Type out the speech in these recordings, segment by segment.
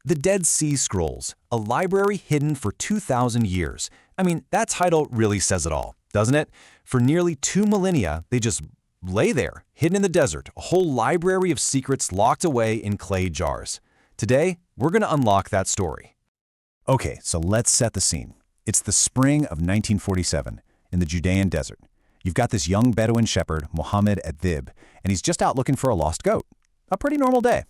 The Dead Sea Scrolls, a library hidden for 2,000 years. I mean, that title really says it all, doesn't it? For nearly 2 millennia, they just lay there, hidden in the desert, a whole library of secrets locked away in clay jars. Today, we're going to unlock that story. Okay, so let's set the scene. It's the spring of 1947 in the Judean desert. You've got this young Bedouin shepherd, Mohammed Adhib, and he's just out looking for a lost goat. A pretty normal day.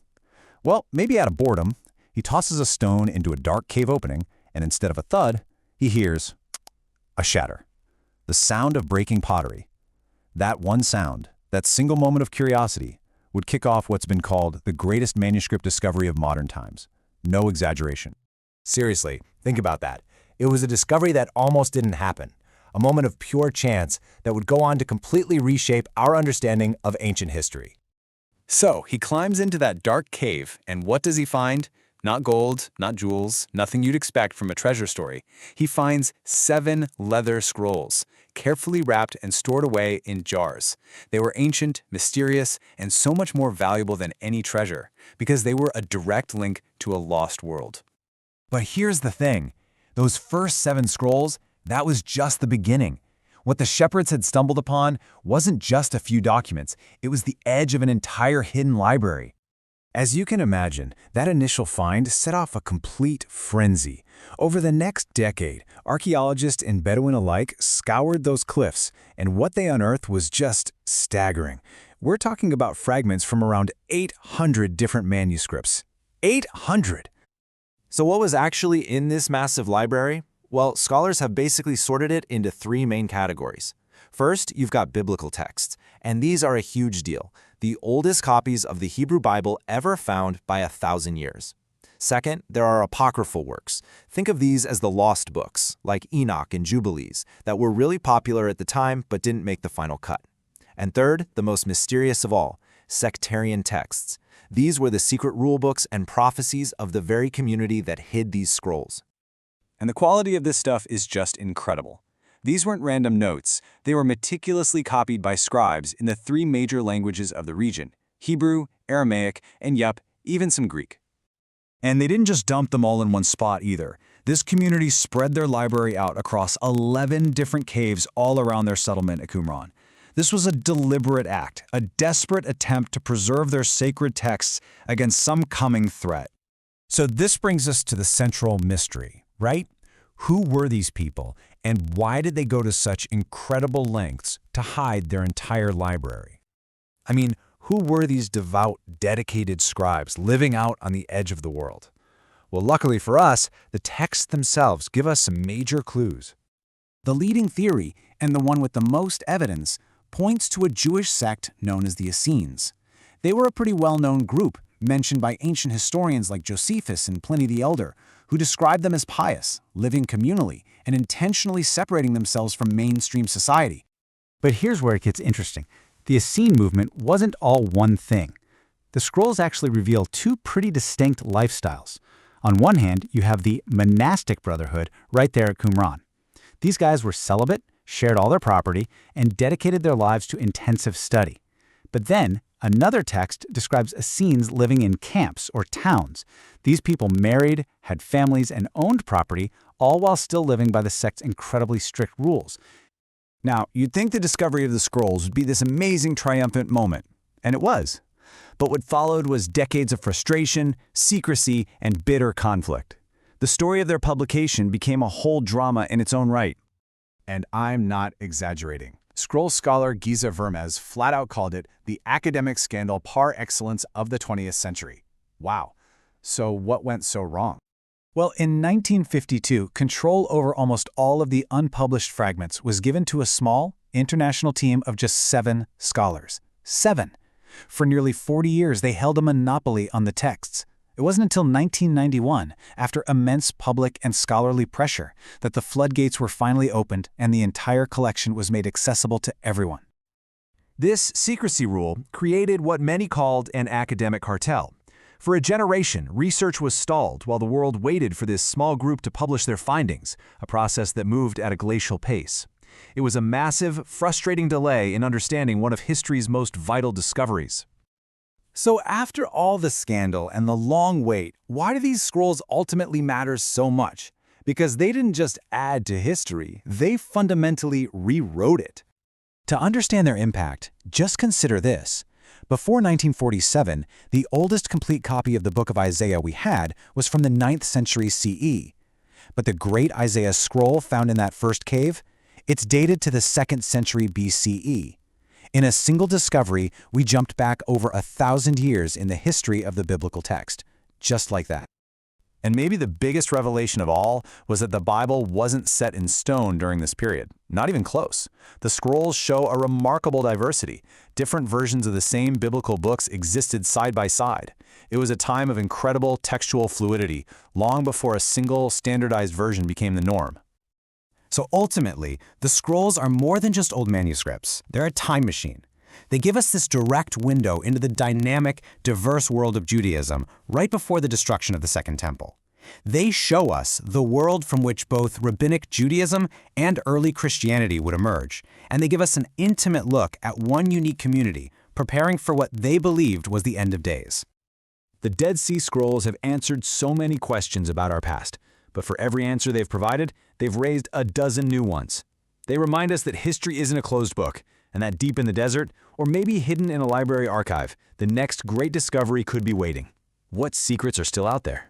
Well, maybe out of boredom, he tosses a stone into a dark cave opening, and instead of a thud, he hears a shatter. The sound of breaking pottery. That one sound, that single moment of curiosity, would kick off what's been called the greatest manuscript discovery of modern times. No exaggeration. Seriously, think about that. It was a discovery that almost didn't happen, a moment of pure chance that would go on to completely reshape our understanding of ancient history. So he climbs into that dark cave, and what does he find? Not gold, not jewels, nothing you'd expect from a treasure story. He finds 7 leather scrolls, carefully wrapped and stored away in jars. They were ancient, mysterious, and so much more valuable than any treasure, because they were a direct link to a lost world. But here's the thing. Those first 7 scrolls, that was just the beginning. What the shepherds had stumbled upon wasn't just a few documents. It was the edge of an entire hidden library. As you can imagine, that initial find set off a complete frenzy. Over the next decade, archaeologists and Bedouin alike scoured those cliffs, and what they unearthed was just staggering. We're talking about fragments from around 800 different manuscripts. 800! So what was actually in this massive library? Well, scholars have basically sorted it into 3 main categories. First, you've got biblical texts, and these are a huge deal, the oldest copies of the Hebrew Bible ever found by 1,000 years. Second, there are apocryphal works. Think of these as the lost books, like Enoch and Jubilees, that were really popular at the time but didn't make the final cut. And third, the most mysterious of all, sectarian texts. These were the secret rulebooks and prophecies of the very community that hid these scrolls. And the quality of this stuff is just incredible. These weren't random notes. They were meticulously copied by scribes in the 3 major languages of the region: Hebrew, Aramaic, and even some Greek. And they didn't just dump them all in one spot either. This community spread their library out across 11 different caves all around their settlement at Qumran. This was a deliberate act, a desperate attempt to preserve their sacred texts against some coming threat. So this brings us to the central mystery, right? Who were these people, and why did they go to such incredible lengths to hide their entire library? I mean, who were these devout, dedicated scribes living out on the edge of the world? Well, luckily for us, the texts themselves give us some major clues. The leading theory, and the one with the most evidence, points to a Jewish sect known as the Essenes. They were a pretty well-known group, mentioned by ancient historians like Josephus and Pliny the Elder, who described them as pious, living communally, and intentionally separating themselves from mainstream society. But here's where it gets interesting. The Essene movement wasn't all one thing. The scrolls actually reveal 2 pretty distinct lifestyles. On one hand, you have the monastic brotherhood right there at Qumran. These guys were celibate, shared all their property, and dedicated their lives to intensive study. But then, another text describes Essenes living in camps or towns. These people married, had families, and owned property, all while still living by the sect's incredibly strict rules. Now, you'd think the discovery of the scrolls would be this amazing triumphant moment, and it was. But what followed was decades of frustration, secrecy, and bitter conflict. The story of their publication became a whole drama in its own right. And I'm not exaggerating. Scroll scholar Giza Vermes flat out called it the academic scandal par excellence of the 20th century. Wow. So what went so wrong? Well, in 1952, control over almost all of the unpublished fragments was given to a small, international team of just 7 scholars. 7! For nearly 40 years, they held a monopoly on the texts. It wasn't until 1991, after immense public and scholarly pressure, that the floodgates were finally opened and the entire collection was made accessible to everyone. This secrecy rule created what many called an academic cartel. For a generation, research was stalled while the world waited for this small group to publish their findings, a process that moved at a glacial pace. It was a massive, frustrating delay in understanding one of history's most vital discoveries. So after all the scandal and the long wait, why do these scrolls ultimately matter so much? Because they didn't just add to history, they fundamentally rewrote it. To understand their impact, just consider this. Before 1947, the oldest complete copy of the Book of Isaiah we had was from the 9th century CE. But the great Isaiah scroll found in that first cave, it's dated to the 2nd century BCE. In a single discovery, we jumped back over 1,000 years in the history of the biblical text, just like that. And maybe the biggest revelation of all was that the Bible wasn't set in stone during this period. Not even close. The scrolls show a remarkable diversity. Different versions of the same biblical books existed side by side. It was a time of incredible textual fluidity, long before a single standardized version became the norm. So ultimately, the scrolls are more than just old manuscripts. They're a time machine. They give us this direct window into the dynamic, diverse world of Judaism right before the destruction of the Second Temple. They show us the world from which both Rabbinic Judaism and early Christianity would emerge, and they give us an intimate look at one unique community preparing for what they believed was the end of days. The Dead Sea Scrolls have answered so many questions about our past, but for every answer they've provided, they've raised a dozen new ones. They remind us that history isn't a closed book, and that deep in the desert, or maybe hidden in a library archive, the next great discovery could be waiting. What secrets are still out there?